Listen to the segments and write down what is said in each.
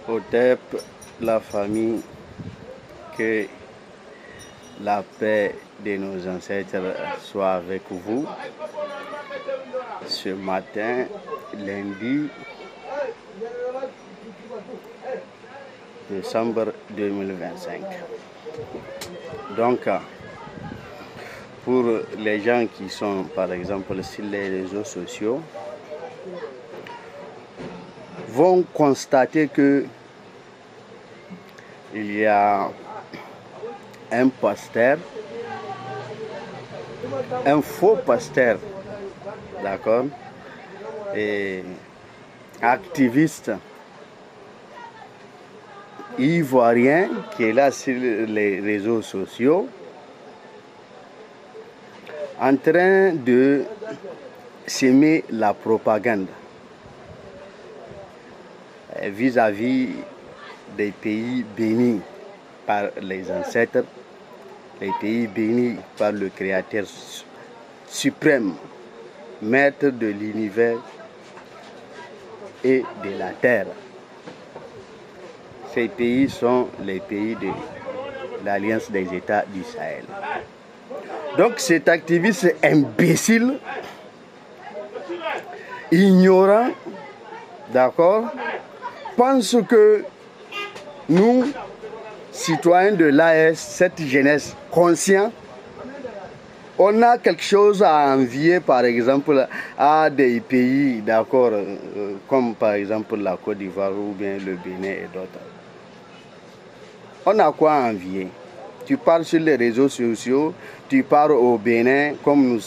Otep, la famille, que la paix de nos ancêtres soit avec vous. Ce matin, lundi décembre 2025. Donc, pour les gens qui sont, par exemple, sur les réseaux sociaux, vont constater que il y a un pasteur, un faux pasteur, d'accord, et activiste ivoirien qui est là sur les réseaux sociaux en train de s'aimer la propagande vis-à-vis des pays bénis par les ancêtres, les pays bénis par le Créateur suprême, maître de l'univers et de la terre. Ces pays sont les pays de l'Alliance des États du Sahel. Donc cet activiste imbécile, ignorant, d'accord, pense que nous, citoyens de l'AS, cette jeunesse consciente, on a quelque chose à envier, par exemple, à des pays, d'accord, comme par exemple la Côte d'Ivoire ou bien le Bénin et d'autres. On a quoi à envier? Tu parles sur les réseaux sociaux, tu parles au Bénin, comme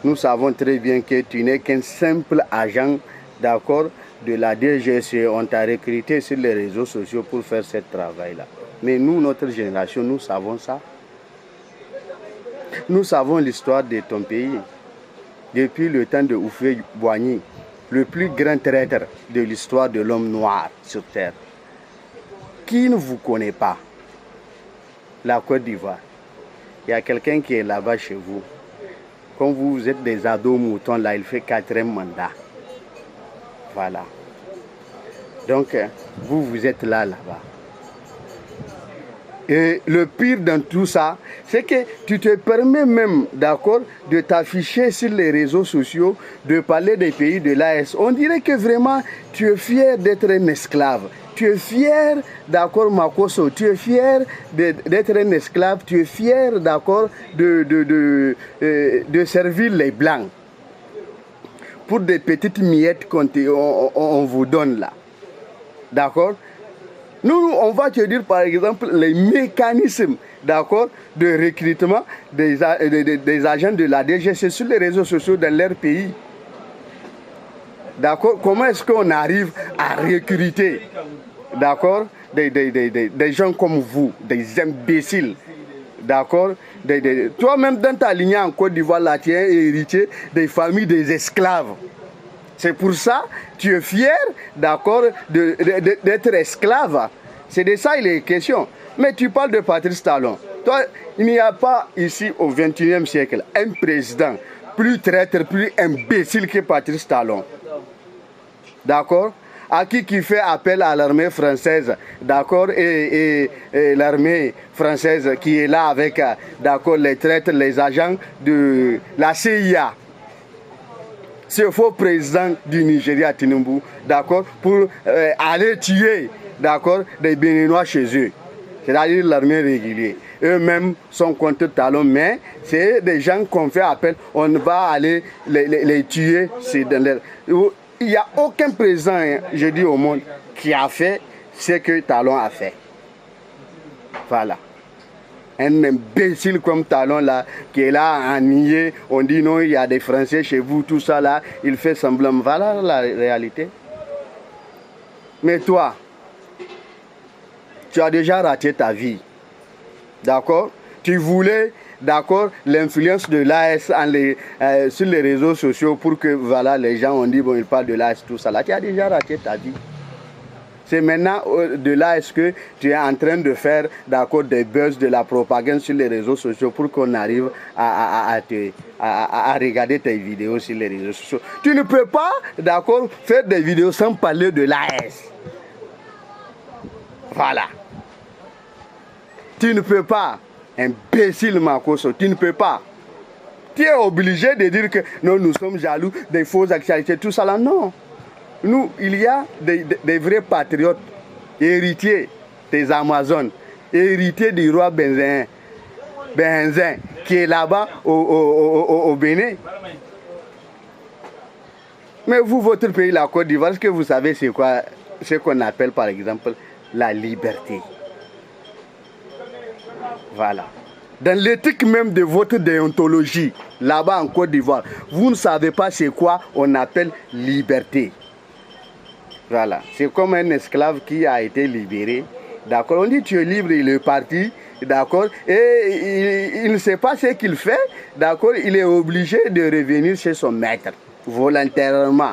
nous savons très bien que tu n'es qu'un simple agent, d'accord, de la DGSE. On t'a recruté sur les réseaux sociaux pour faire ce travail-là. Mais nous, notre génération, nous savons ça. Nous savons l'histoire de ton pays. Depuis le temps de Houphouët-Boigny, le plus grand traître de l'histoire de l'homme noir sur terre. Qui ne vous connaît pas? La Côte d'Ivoire. Il y a quelqu'un qui est là-bas chez vous. Quand vous êtes des ados moutons, là, il fait 4e mandat. Voilà. Donc, vous êtes là-bas. Et le pire dans tout ça, c'est que tu te permets même, d'accord, de t'afficher sur les réseaux sociaux, de parler des pays de l'AS. On dirait que vraiment, tu es fier d'être un esclave. Tu es fier, d'accord, Makosso, tu es fier d'être un esclave, tu es fier, d'accord, de servir les Blancs pour des petites miettes qu'on vous donne là. D'accord? Nous, on va te dire par exemple les mécanismes, d'accord, de recrutement des agents de la DGC sur les réseaux sociaux dans leur pays. D'accord? Comment est-ce qu'on arrive à recruter, d'accord, des gens comme vous, des imbéciles, d'accord? Toi-même dans ta lignée en Côte d'Ivoire, là, tu es héritier des familles des esclaves. C'est pour ça que tu es fier, d'accord, d'être esclave. C'est de ça il est question. Mais tu parles de Patrice Talon. Toi, il n'y a pas ici au XXIe siècle un président plus traître, plus imbécile que Patrice Talon. D'accord? À qui fait appel à l'armée française, d'accord, et l'armée française qui est là avec, d'accord, les traîtres, les agents de la CIA. Ce faux président du Nigeria, Tinubu, d'accord, pour aller tuer, d'accord, des Béninois chez eux, c'est-à-dire l'armée régulière. Eux-mêmes sont contre Talon, mais c'est des gens qu'on fait appel, on va aller les tuer. Il n'y a aucun président, je dis au monde, qui a fait ce que Talon a fait. Voilà. Un imbécile comme Talon là, qui est là à nier, on dit non, il y a des Français chez vous, tout ça là, il fait semblant. Voilà la réalité. Mais toi, tu as déjà raté ta vie. D'accord? Tu voulais, d'accord, l'influence de l'AS sur les réseaux sociaux pour que, voilà, les gens ont dit, bon, ils parlent de l'AS, tout ça là. Tu as déjà raté ta vie. C'est maintenant de là est-ce que tu es en train de faire, d'accord, des buzz, de la propagande sur les réseaux sociaux pour qu'on arrive à regarder tes vidéos sur les réseaux sociaux. Tu ne peux pas, d'accord, faire des vidéos sans parler de l'AS. Voilà. Tu ne peux pas, imbécile Makosso, tu ne peux pas. Tu es obligé de dire que non, nous sommes jaloux des fausses actualités, tout ça là. Non. Nous, il y a des vrais patriotes, héritiers des Amazones, héritiers du roi Benzin, qui est là-bas au Bénin. Mais vous, votre pays, la Côte d'Ivoire, est-ce que vous savez c'est quoi ce qu'on appelle par exemple la liberté? Voilà. Dans l'éthique même de votre déontologie, là-bas en Côte d'Ivoire, vous ne savez pas c'est quoi on appelle liberté. Voilà. C'est comme un esclave qui a été libéré. D'accord. On dit tu es libre, il est parti. D'accord. Et il ne sait pas ce qu'il fait. D'accord. Il est obligé de revenir chez son maître. Volontairement.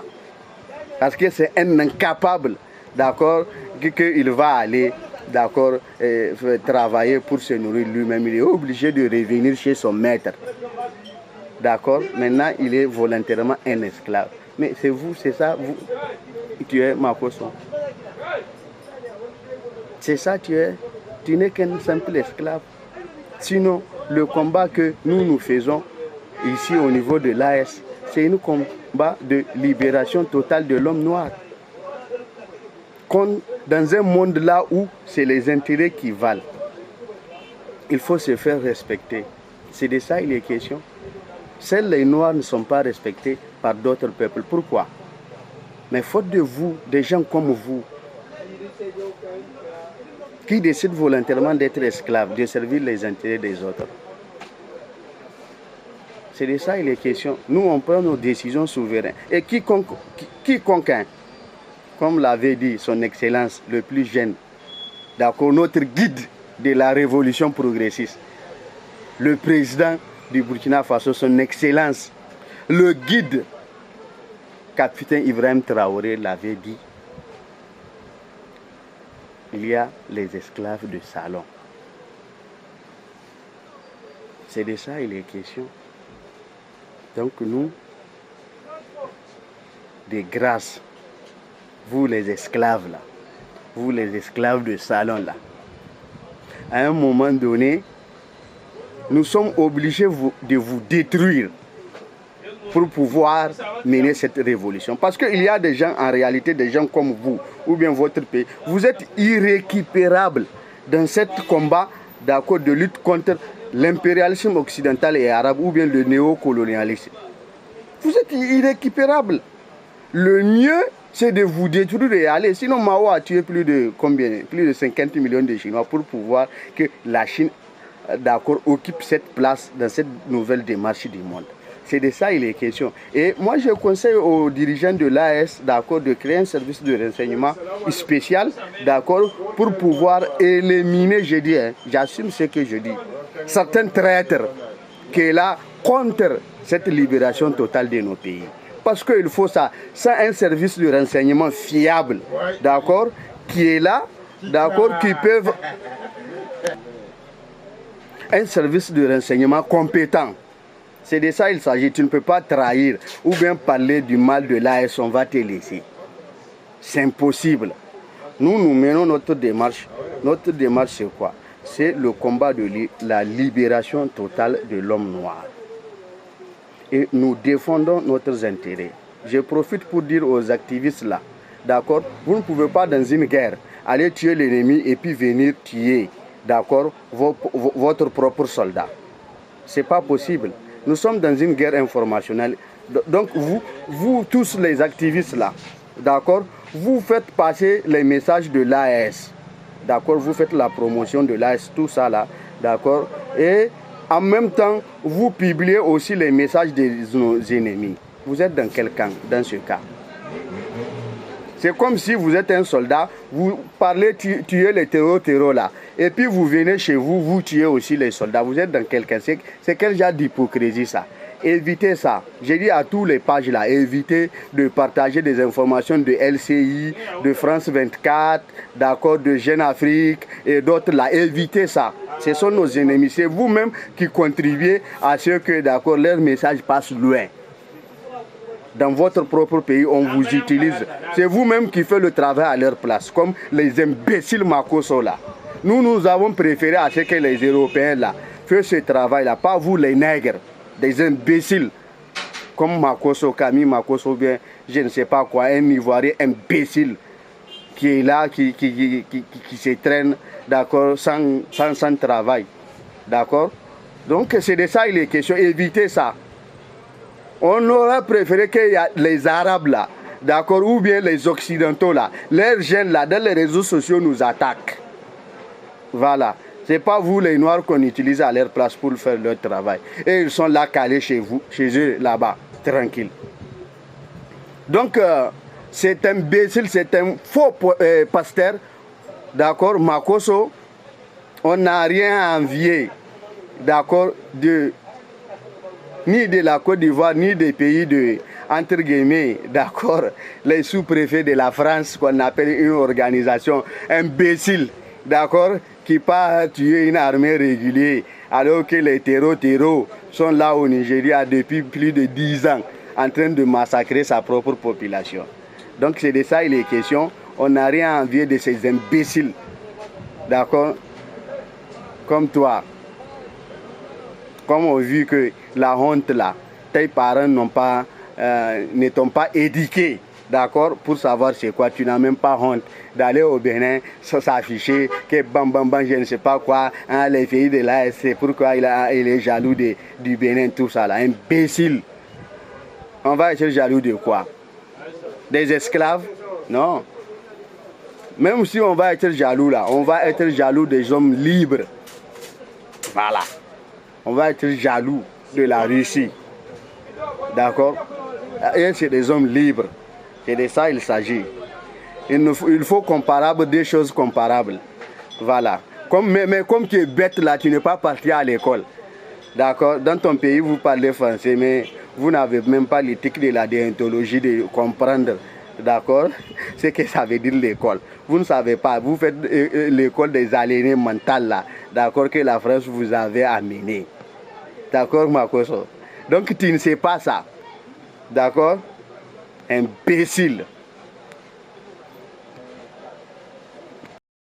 Parce que c'est un incapable. D'accord. Qu'il va aller. D'accord, travailler pour se nourrir lui-même. Il est obligé de revenir chez son maître. D'accord. Maintenant, il est volontairement un esclave. Mais c'est vous, c'est ça, vous, tu es Makosso. C'est ça, tu es. Tu n'es qu'un simple esclave. Sinon, le combat que nous faisons ici au niveau de l'AS, c'est un combat de libération totale de l'homme noir. Dans un monde là où c'est les intérêts qui valent, il faut se faire respecter. C'est de ça il est question. Seuls les Noirs ne sont pas respectés par d'autres peuples. Pourquoi? Mais faute de vous, des gens comme vous, qui décident volontairement d'être esclaves, de servir les intérêts des autres. C'est de ça il est question. Nous, on prend nos décisions souveraines. Et quiconque comme l'avait dit son Excellence le plus jeune, d'accord, notre guide de la révolution progressiste, le président du Burkina Faso, son Excellence, le guide, capitaine Ibrahim Traoré l'avait dit, il y a les esclaves de salon. C'est de ça il est question. Donc nous, de grâce, vous les esclaves là, vous les esclaves de salon là, à un moment donné, nous sommes obligés de vous détruire pour pouvoir mener cette révolution. Parce qu'il y a des gens, en réalité, des gens comme vous, ou bien votre pays, vous êtes irrécupérables dans ce combat d'accord, de lutte contre l'impérialisme occidental et arabe, ou bien le néocolonialisme. Vous êtes irrécupérables. Le mieux, c'est de vous détruire et aller. Sinon, Mao a tué plus de combien? Plus de 50 millions de Chinois pour pouvoir que la Chine, d'accord, occupe cette place dans cette nouvelle démarche du monde. C'est de ça il est question. Et moi, je conseille aux dirigeants de l'AS, d'accord, de créer un service de renseignement spécial, d'accord, pour pouvoir éliminer, je dis, hein, j'assume ce que je dis, certains traîtres qui est là contre cette libération totale de nos pays. Parce qu'il faut ça, sans un service de renseignement fiable, d'accord, qui est là, d'accord, qui peuvent... Un service de renseignement compétent. C'est de ça il s'agit. Tu ne peux pas trahir ou bien parler du mal de l'AS, on va te laisser. C'est impossible. Nous menons notre démarche. Notre démarche, c'est quoi? C'est le combat de la libération totale de l'homme noir. Et nous défendons nos intérêts. Je profite pour dire aux activistes là, d'accord, vous ne pouvez pas dans une guerre aller tuer l'ennemi et puis venir tuer, d'accord, votre propre soldat. C'est pas possible. Nous sommes dans une guerre informationnelle. Donc vous tous les activistes là, d'accord, vous faites passer les messages de l'AS, d'accord, vous faites la promotion de l'AS, tout ça là, d'accord, et en même temps, vous publiez aussi les messages de nos ennemis. Vous êtes dans quel camp dans ce cas? C'est comme si vous êtes un soldat, vous parlez tuer les terreaux là, et puis vous venez chez vous, vous tuez aussi les soldats. Vous êtes dans quel camp? C'est quel genre d'hypocrisie ça? Évitez ça. J'ai dit à tous les pages là, évitez de partager des informations de LCI, de France 24, d'accord, de Jeune Afrique et d'autres là. Évitez ça. Ce sont nos ennemis. C'est vous-même qui contribuez à ce que, d'accord, leur message passe loin. Dans votre propre pays, on vous utilise. C'est vous-même qui faites le travail à leur place, comme les imbéciles Makoso là. Nous avons préféré à ce que les Européens là fassent ce travail-là, pas vous les nègres, des imbéciles. Comme Makoso, Camille Makoso, bien, je ne sais pas quoi, un Ivoirien imbécile qui est là, qui se traîne, d'accord, sans travail. D'accord? Donc c'est de ça il est question, évitez ça. On aurait préféré que les Arabes là, d'accord, ou bien les Occidentaux là, leurs jeunes là, dans les réseaux sociaux nous attaquent. Voilà. Ce n'est pas vous les Noirs qu'on utilise à leur place pour faire leur travail. Et ils sont là calés chez vous, chez eux là-bas, tranquille. Donc c'est un imbécile, c'est un faux pasteur, d'accord, Makoso. On n'a rien à envier, d'accord, ni de la Côte d'Ivoire, ni des pays de, entre guillemets, d'accord, les sous-préfets de la France, qu'on appelle une organisation imbécile, d'accord, qui part tuer une armée régulière, alors que les terreaux sont là au Nigeria depuis plus de 10 ans, en train de massacrer sa propre population. Donc c'est de ça il est question. On n'a rien à envier de ces imbéciles, d'accord, comme toi. Comme on a vu que la honte là, tes parents ne t'ont pas éduqué, d'accord, pour savoir c'est quoi. Tu n'as même pas honte d'aller au Bénin s'afficher que je ne sais pas quoi, hein, les pays de là, c'est pourquoi il est jaloux du Bénin, tout ça là. Imbécile. On va être jaloux de quoi? Des esclaves? Non. Même si on va être jaloux là, on va être jaloux des hommes libres. Voilà. On va être jaloux de la Russie. D'accord? Et c'est des hommes libres. C'est de ça il s'agit. Il faut comparable, des choses comparables. Voilà. Mais comme tu es bête là, tu n'es pas parti à l'école. D'accord? Dans ton pays, vous parlez français, mais vous n'avez même pas l'éthique de la déontologie de comprendre. D'accord? Ce que ça veut dire l'école. Vous ne savez pas. Vous faites l'école des aliénés mentales là. D'accord? Que la France vous avait amené. D'accord, Makoso? Donc tu ne sais pas ça. D'accord? Imbécile.